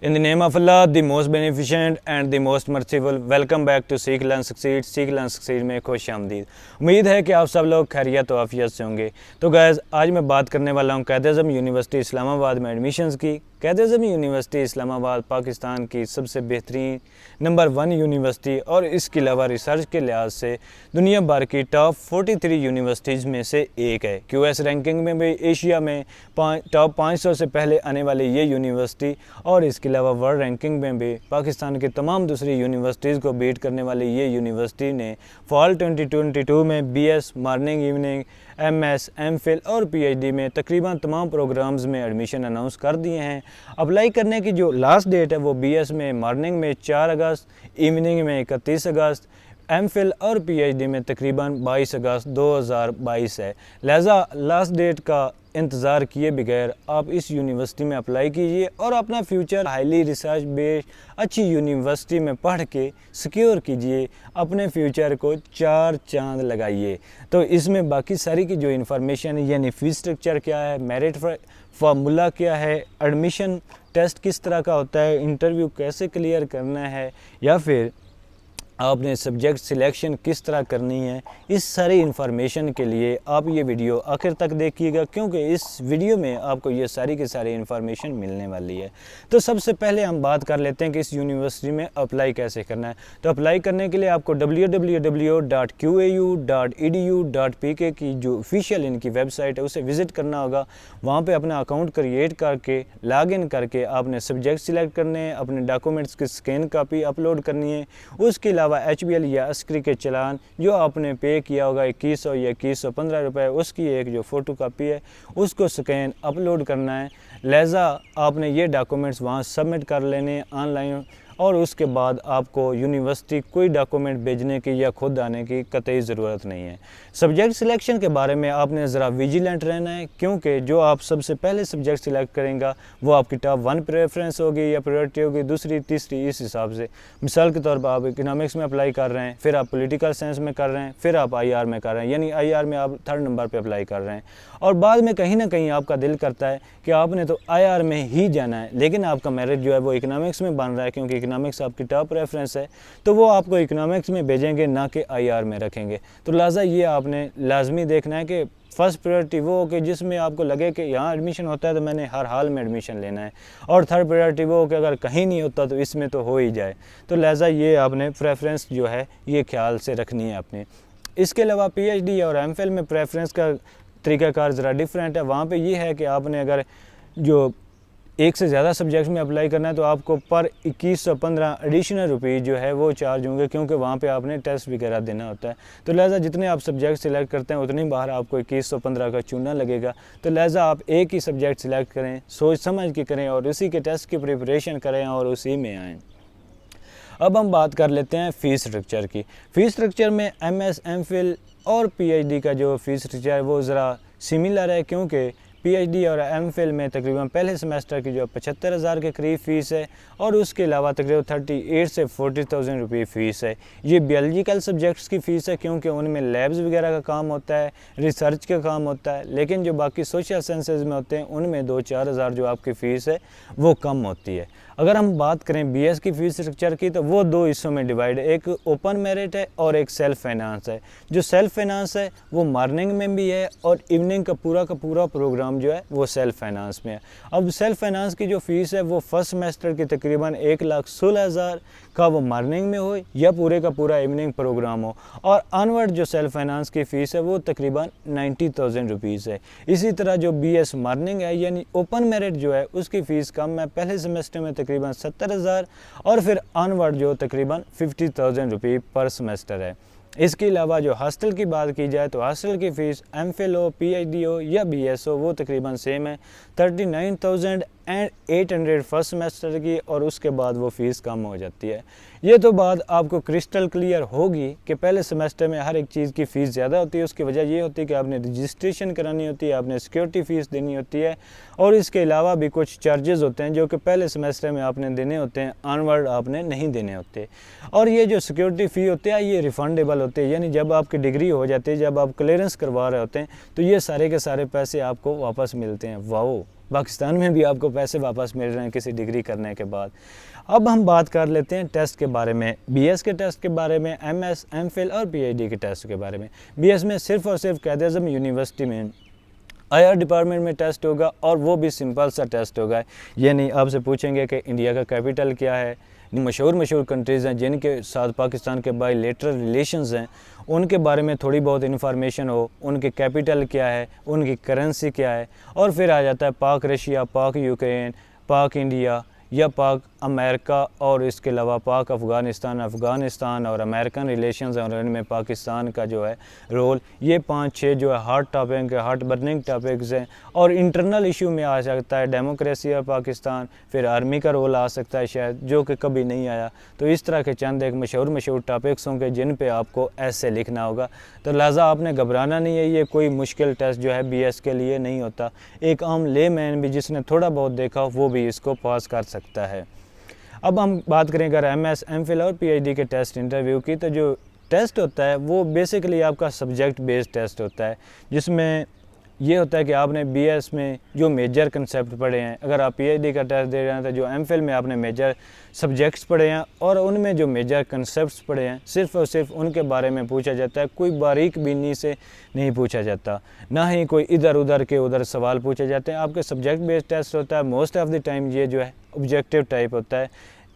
In the name of Allah, the most beneficent and the most merciful, welcome back to सीख learn succeed में खुश आमदीद। उम्मीद है कि आप सब लोग खैरियत और आफियत से होंगे। तो गैज़ आज मैं बात करने वाला हूँ कायद-ए-आज़म यूनिवर्सिटी इस्लामाबाद में एडमिशन्स की। कायद-ए-आज़म यूनिवर्सिटी इस्लामाबाद पाकिस्तान की सबसे बेहतरीन नंबर 1 यूनिवर्सिटी और इसके अलावा रिसर्च के लिहाज से दुनिया भर की टॉप 43 यूनिवर्सिटीज़ में से एक है। QS रैंकिंग में भी एशिया में टॉप 500 से पहले आने वाली ये यूनिवर्सिटी और इसके अलावा वर्ल्ड रैंकिंग में भी पाकिस्तान की तमाम दूसरी यूनिवर्सिटीज़ को बीट करने वाली ये यूनिवर्सिटी ने फॉल 2022 में BS morning evening MS MPhil और PhD में तकरीबन तमाम प्रोग्राम्स में एडमिशन अनाउंस कर दिए हैं। अप्लाई करने की जो लास्ट डेट है वो BS में मॉर्निंग में 4 अगस्त, इवनिंग में 31 अगस्त, MPhil और PhD में तकरीबन 22 अगस्त 2022 है। लिहाजा लास्ट डेट का इंतज़ार किए बगैर आप इस यूनिवर्सिटी में अप्लाई कीजिए और अपना फ्यूचर हाईली रिसर्च बेस्ड अच्छी यूनिवर्सिटी में पढ़ के सिक्योर कीजिए, अपने फ्यूचर को 4 चांद लगाइए। तो इसमें बाकी सारी की जो इन्फॉर्मेशन है यानी फ़ीस स्ट्रक्चर क्या है, मेरिट फार्मूला क्या है, एडमिशन टेस्ट किस तरह का होता है, इंटरव्यू कैसे क्लियर करना है या फिर आपने सब्जेक्ट सिलेक्शन किस तरह करनी है, इस सारी इन्फॉर्मेशन के लिए आप ये वीडियो आखिर तक देखिएगा क्योंकि इस वीडियो में आपको ये सारी की सारी इन्फॉर्मेशन मिलने वाली है। तो सबसे पहले हम बात कर लेते हैं कि इस यूनिवर्सिटी में अप्लाई कैसे करना है। तो अप्लाई करने के लिए आपको www.qau.edu.pk की जो ऑफिशियल इनकी वेबसाइट है उसे विज़िट करना होगा। वहाँ पर अपना अकाउंट क्रिएट करके लॉगिन करके आपने सब्जेक्ट सिलेक्ट करने हैं, अपने डॉक्यूमेंट्स की स्कैन कापी अपलोड करनी है। उसके अलावा HBL या अस्क्री के चलान जो आपने पे किया होगा 2100 या 2115 रुपये, उसकी एक जो फ़ोटो कापी है उसको स्कैन अपलोड करना है। लिहाजा आपने ये डॉक्यूमेंट्स वहाँ सबमिट कर लेने ऑनलाइन और उसके बाद आपको यूनिवर्सिटी कोई डॉक्यूमेंट भेजने की या खुद आने की कतई ज़रूरत नहीं है। सब्जेक्ट सिलेक्शन के बारे में आपने ज़रा विजिलेंट रहना है क्योंकि जो आप सबसे पहले सब्जेक्ट सिलेक्ट करेंगे वो आपकी टॉप 1 प्रेफरेंस होगी या प्रायोरिटी होगी, दूसरी तीसरी इस हिसाब से। मिसाल के तौर पर आप इकोनॉमिक्स में अप्लाई कर रहे हैं, फिर आप पॉलिटिकल साइंस में कर रहे हैं, फिर आप IR में कर रहे हैं, यानी IR में आप 3rd नंबर पर अप्लाई कर रहे हैं और बाद में कहीं ना कहीं आपका दिल करता है कि आपने तो IR में ही जाना है लेकिन आपका मेरिट जो है वो इकोनॉमिक्स में बन रहा है क्योंकि इकोनॉमिक्स आपकी टॉप रेफरेंस है, तो वो आपको इकोनॉमिक्स में भेजेंगे ना कि IR में रखेंगे। तो लिहाजा ये आपने लाजमी देखना है कि फर्स्ट प्रायोरिटी वो हो कि जिसमें आपको लगे कि यहाँ एडमिशन होता है तो मैंने हर हाल में एडमिशन लेना है, और 3rd प्रायोरिटी वो हो कि अगर कहीं नहीं होता तो इसमें तो हो ही जाए। तो लिहाजा ये आपने प्रेफरेंस जो है ये ख्याल से रखनी है आपने। इसके अलावा PhD और MPhil में प्रेफरेंस का तरीक़ाकार ज़रा डिफरेंट है। वहाँ पे ये है कि आपने अगर जो एक से ज़्यादा सब्जेक्ट्स में अप्लाई करना है तो आपको पर 2115 एडिशनल रुपीज़ जो है वो चार्ज होंगे क्योंकि वहाँ पे आपने टेस्ट वगैरह देना होता है। तो लिहाजा जितने आप सब्जेक्ट सिलेक्ट करते हैं उतनी बार आपको 2115 का चूना लगेगा। तो लिहाजा आप एक ही सब्जेक्ट सिलेक्ट करें, सोच समझ के करें और उसी के टेस्ट की प्रिपरेशन करें और उसी में आएँ। अब हम बात कर लेते हैं फ़ीस स्ट्रक्चर की। फ़ीस स्ट्रक्चर में MS MPhil और PhD का जो फ़ीस स्ट्रक्चर है वो ज़रा सिमिलर है क्योंकि PhD और MPhil में तकरीबन पहले सेमेस्टर की जो 75,000 के करीब फ़ीस है और उसके अलावा तकरीबन 38 से 40,000 रुपये फ़ीस है। ये बायोलॉजिकल सब्जेक्ट्स की फ़ीस है क्योंकि उनमें लैब्स वगैरह का काम होता है, रिसर्च का काम होता है, लेकिन जो बाकी सोशल साइंसेज में होते हैं उनमें 2-4 हज़ार जो आपकी फ़ीस है वो कम होती है। अगर हम बात करें BS की फ़ीस स्ट्रक्चर की तो वो 2 हिस्सों में डिवाइड है, एक ओपन मेरिट है और एक सेल्फ फाइनेंस है। जो सेल्फ फाइनेंस है वो मॉर्निंग में भी है और इवनिंग का पूरा प्रोग्राम जो है वो सेल्फ फाइनेंस में है। अब सेल्फ फाइनेंस की जो फ़ीस है वो फर्स्ट सेमेस्टर की तकरीबन 1,16,000 का वो मॉर्निंग में हो या पूरे का पूरा इवनिंग प्रोग्राम हो, और अनवर्ड जो सेल्फ फाइनेंस की फ़ीस है वो तकरीबन 90,000 रुपीज़ है। इसी तरह जो BS मॉर्निंग है यानी ओपन मेरिट जो है उसकी फ़ीस कम है, पहले सेमेस्टर में तकरीबन 70,000 और फिर अनवर्ड जो तकरीबन 50,000 रुपये पर सेमेस्टर है। इसके अलावा जो हॉस्टल की बात की जाए तो हॉस्टल की फ़ीस MPhil हो, PhD हो या BS हो वो तकरीबन सेम है, 39,800 फर्स्ट सेमेस्टर की और उसके बाद वो फ़ीस कम हो जाती है। ये तो बात आपको क्रिस्टल क्लियर होगी कि पहले सेमेस्टर में हर एक चीज़ की फ़ीस ज़्यादा होती है। उसकी वजह ये होती है कि आपने रजिस्ट्रेशन करानी होती है, आपने सिक्योरिटी फ़ीस देनी होती है और इसके अलावा भी कुछ चार्जेस होते हैं जो कि पहले सेमेस्टर में आपने देने होते हैं, ऑनवर्ड आपने नहीं देने होते। और ये जो सिक्योरिटी फ़ी होती है ये रिफ़ंडेबल होते हैं, यानी जब आपकी डिग्री हो जाती है, जब आप क्लियरेंस करवा रहे होते हैं तो ये सारे के सारे पैसे आपको वापस मिलते हैं। वाओ, पाकिस्तान में भी आपको पैसे वापस मिल रहे हैं किसी डिग्री करने के बाद। अब हम बात कर लेते हैं टेस्ट के बारे में, बीएस के टेस्ट के बारे में, एमएस, एमफिल और पीएचडी के टेस्ट के बारे में। बीएस में सिर्फ और सिर्फ कायद-ए-आज़म यूनिवर्सिटी में आईआर डिपार्टमेंट में टेस्ट होगा और वो भी सिंपल सा टेस्ट होगा। ये नहीं आपसे पूछेंगे कि इंडिया का कैपिटल क्या है, मशहूर कंट्रीज़ हैं जिनके साथ पाकिस्तान के बायलैटरल रिलेशंस हैं, उनके बारे में थोड़ी बहुत इन्फॉर्मेशन हो, उनके कैपिटल क्या है, उनकी करेंसी क्या है, और फिर आ जाता है पाक रशिया, पाक यूक्रेन, पाक इंडिया या पाक अमेरिका और इसके अलावा पाक अफ़गानिस्तान और अमेरिकन रिलेशंस और इनमें पाकिस्तान का जो है रोल। ये 5-6 जो है heart topic, heart burning topics हैं। और इंटरनल इशू में आ सकता है डेमोक्रेसी और पाकिस्तान, फिर आर्मी का रोल आ सकता है शायद, जो कि कभी नहीं आया। तो इस तरह के चंद एक मशहूर टॉपिक्स होंगे जिन पे आपको ऐसे लिखना होगा। तो लिहाजा आपने घबराना नहीं है, ये कोई मुश्किल टेस्ट जो है बीएस के लिए नहीं होता। एक आम लेमैन भी जिसने थोड़ा बहुत देखा हो वो भी इसको पास कर सकता है। अब हम बात करें अगर एमएस, एमफिल और पीएचडी के टेस्ट इंटरव्यू की, तो जो टेस्ट होता है वो बेसिकली आपका सब्जेक्ट बेस्ड टेस्ट होता है, जिसमें ये होता है कि आपने बीएस में जो मेजर कंसेप्ट पढ़े हैं, अगर आप पीएचडी का टेस्ट दे रहे हैं तो जो एमफिल में आपने मेजर सब्जेक्ट्स पढ़े हैं और उनमें जो मेजर कंसेप्ट्स पढ़े हैं सिर्फ़ और सिर्फ उनके बारे में पूछा जाता है। कोई बारीक बीनी से नहीं पूछा जाता, ना ही कोई इधर उधर के उधर सवाल पूछे जाते हैं। आपके सब्जेक्ट बेस्ड टेस्ट होता है। मोस्ट ऑफ़ द टाइम ये जो है ऑब्जेक्टिव टाइप होता है।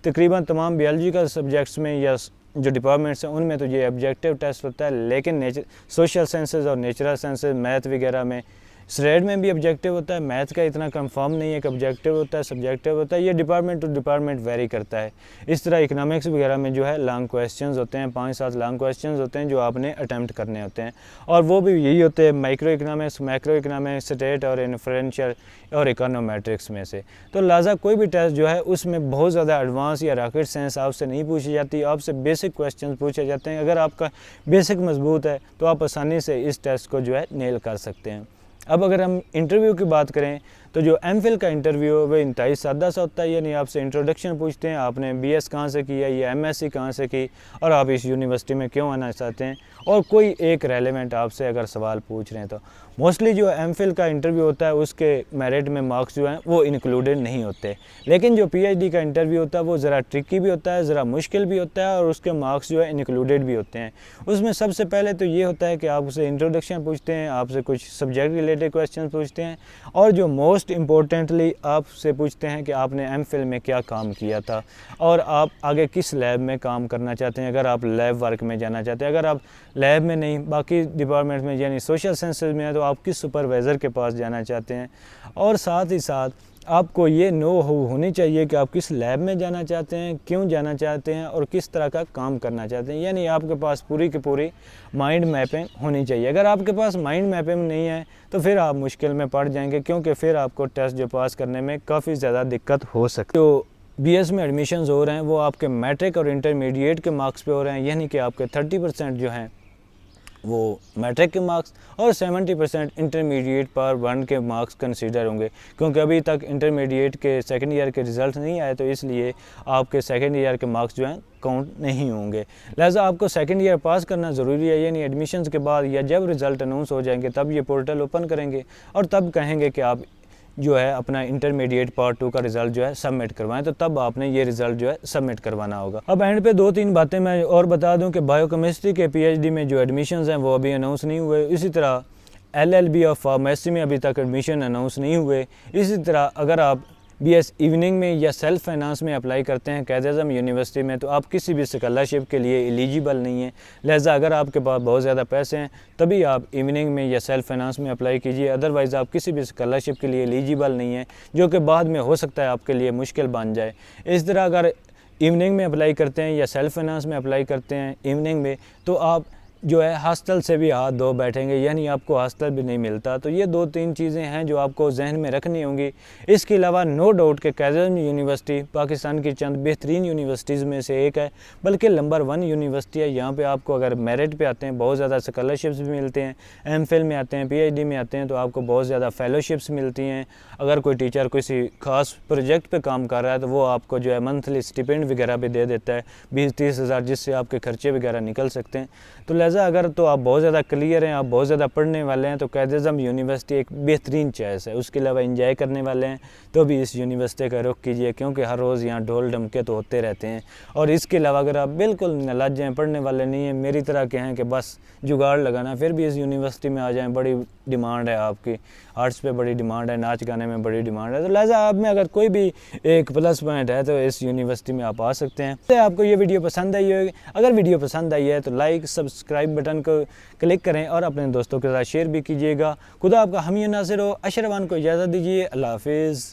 तकरीबन तमाम बायोलॉजिकल सब्जेक्ट्स में या जो डिपार्टमेंट्स हैं उनमें तो ये ऑब्जेक्टिव टेस्ट होता है, लेकिन सोशल साइंसेज और नेचुरल साइंसेज, मैथ वगैरह में स्ट्रेट में भी ऑब्जेक्टिव होता है। मैथ का इतना कंफर्म नहीं है कि ऑब्जेक्टिव होता है सब्जेक्टिव होता है, ये डिपार्टमेंट टू डिपार्टमेंट वेरी करता है। इस तरह इकनॉमिक्स वगैरह में जो है लॉन्ग क्वेश्चंस होते हैं, 5-7 लॉन्ग क्वेश्चंस होते हैं जो आपने अटैम्प्ट करने होते हैं, और वो भी यही होते हैं micro economics, macro economics, state और इन्फ्लुएंशियल और इकोनोमेट्रिक्स में से। तो लिहाजा कोई भी टेस्ट जो है उसमें बहुत ज़्यादा एडवांस या रॉकेट साइंस आपसे नहीं पूछी जाती, आपसे बेसिक क्वेश्चन पूछे जाते हैं। अगर आपका बेसिक मजबूत है तो आप आसानी से इस टेस्ट को जो है नेल कर सकते हैं। अब अगर हम इंटरव्यू की बात करें तो जो एमफिल का इंटरव्यू है वो इंतहाई सादा सा होता है, यानी आपसे इंट्रोडक्शन पूछते हैं, आपने बीएस कहाँ से किया, या एमएससी कहाँ से की, और आप इस यूनिवर्सिटी में क्यों आना चाहते हैं, और कोई एक रेलेवेंट आपसे अगर सवाल पूछ रहे हैं। तो मोस्टली जो एमफिल का इंटरव्यू होता है उसके मेरिट में मार्क्स जो हैं वो इंक्लूडेड नहीं होते, लेकिन जो पीएचडी का इंटरव्यू होता है वो ज़रा ट्रिकी भी होता है, ज़रा मुश्किल भी होता है, और उसके मार्क्स जो है इंक्लूडेड भी होते हैं। उसमें सबसे पहले तो ये होता है कि आपसे इंट्रोडक्शन पूछते हैं, आपसे कुछ सब्जेक्ट रिलेटेड क्वेश्चन पूछते हैं, और जो मोस्ट इम्पोर्टेंटली आपसे पूछते हैं कि आपने एमफिल में क्या काम किया था और आप आगे किस लैब में काम करना चाहते हैं। अगर आप लैब वर्क में जाना चाहते हैं, अगर आप लैब में नहीं बाकी डिपार्टमेंट में यानी सोशल साइंसेज में है तो आप किस सुपरवाइज़र के पास जाना चाहते हैं, और साथ ही साथ आपको ये नो होनी चाहिए कि आप किस लैब में जाना चाहते हैं, क्यों जाना चाहते हैं और किस तरह का काम करना चाहते हैं। यानी आपके पास पूरी की पूरी माइंड मैपिंग होनी चाहिए। अगर आपके पास माइंड मैपिंग नहीं है तो फिर आप मुश्किल में पड़ जाएंगे, क्योंकि फिर आपको टेस्ट जो पास करने में काफ़ी ज़्यादा दिक्कत हो सकती है। तो बीएस में एडमिशन्स हो रहे हैं वो आपके मैट्रिक और इंटरमीडिएट के मार्क्स पे हो रहे हैं, यानी कि आपके 30% जो हैं वो मैट्रिक के मार्क्स और 70% इंटरमीडिएट पार्ट 1 के मार्क्स कंसीडर होंगे, क्योंकि अभी तक इंटरमीडिएट के सेकंड ईयर के रिज़ल्ट नहीं आए, तो इसलिए आपके सेकंड ईयर के मार्क्स जो हैं काउंट नहीं होंगे। लिहाजा आपको सेकंड ईयर पास करना ज़रूरी है, यानी एडमिशन्स के बाद या जब रिज़ल्ट अनाउंस हो जाएंगे तब ये पोर्टल ओपन करेंगे और तब कहेंगे कि आप जो है अपना इंटरमीडिएट पार्ट 2 का रिज़ल्ट जो है सबमिट करवाएं, तो तब आपने ये रिज़ल्ट जो है सबमिट करवाना होगा। अब एंड पे 2-3 बातें मैं और बता दूं कि बायोकेमिस्ट्री के पीएचडी में जो एडमिशन्स हैं वो अभी अनाउंस नहीं हुए। इसी तरह एलएलबी और फार्मेसी में अभी तक एडमिशन अनाउंस नहीं हुए। इसी तरह अगर आप बीएस इवनिंग में या सेल्फ फाइनेंस में अप्लाई करते हैं कायद-ए-आज़म यूनिवर्सिटी में, तो आप किसी भी स्कॉलरशिप के लिए एलिजिबल नहीं है। लिहाजा अगर आपके पास बहुत ज़्यादा पैसे हैं तभी आप इवनिंग में या सेल्फ फाइनेंस में अप्लाई कीजिए, अदरवाइज़ आप किसी भी स्कॉलरशिप के लिए एलिजिबल नहीं है, जो कि बाद में हो सकता है आपके लिए मुश्किल बन जाए। इस तरह अगर इवनिंग में अप्लाई करते हैं या सेल्फ फाइनेंस में अप्लाई करते हैं इवनिंग में, तो आप जो है हॉस्टल से भी हाथ धो बैठेंगे, यानी आपको हॉस्टल भी नहीं मिलता। तो ये 2-3 चीज़ें हैं जो आपको जहन में रखनी होंगी। इसके अलावा नो डाउट कि कायद-ए-आज़म यूनिवर्सिटी पाकिस्तान की चंद बेहतरीन यूनिवर्सिटीज़ में से एक है, बल्कि नंबर 1 यूनिवर्सिटी है। यहाँ पे आपको अगर मेरिट पे आते हैं बहुत ज़्यादा स्कॉलरशिप्स भी मिलते हैं, एमफिल में आते हैं, पीएचडी में आते हैं तो आपको बहुत ज़्यादा फेलोशिप्स मिलती हैं। अगर कोई टीचर किसी खास प्रोजेक्ट पर काम कर रहा है तो वो आपको जो है मंथली स्टिपेंड वगैरह भी दे देता है 20-30 हज़ार, जिससे आपके खर्चे वगैरह निकल सकते हैं। तो लिहाजा अगर तो आप बहुत ज़्यादा क्लियर हैं, आप बहुत ज़्यादा पढ़ने वाले हैं, तो कायद-ए-आज़म यूनिवर्सिटी एक बेहतरीन चॉइस है। उसके अलावा एंजॉय करने वाले हैं तो भी इस यूनिवर्सिटी का रुख कीजिए, क्योंकि हर रोज़ यहाँ ढोल ढमके तो होते रहते हैं। और इसके अलावा अगर आप बिल्कुल नालाज हैं, पढ़ने वाले नहीं हैं, मेरी तरह के हैं कि बस जुगाड़ लगाना, फिर भी इस यूनिवर्सिटी में आ जाएँ। बड़ी डिमांड है आपकी, आर्ट्स पे बड़ी डिमांड है, नाच गाने में बड़ी डिमांड है, तो लिहाजा आप में अगर कोई भी एक प्लस पॉइंट है तो इस यूनिवर्सिटी में आप आ सकते हैं। तो आपको ये वीडियो पसंद आई होगी, अगर वीडियो पसंद आई है तो लाइक सब्सक्राइब बटन को क्लिक करें और अपने दोस्तों के साथ शेयर भी कीजिएगा। खुदा आपका हामी नासिर हो। अशरफ खान को इजाज़त दीजिए। अल्लाह हाफिज़।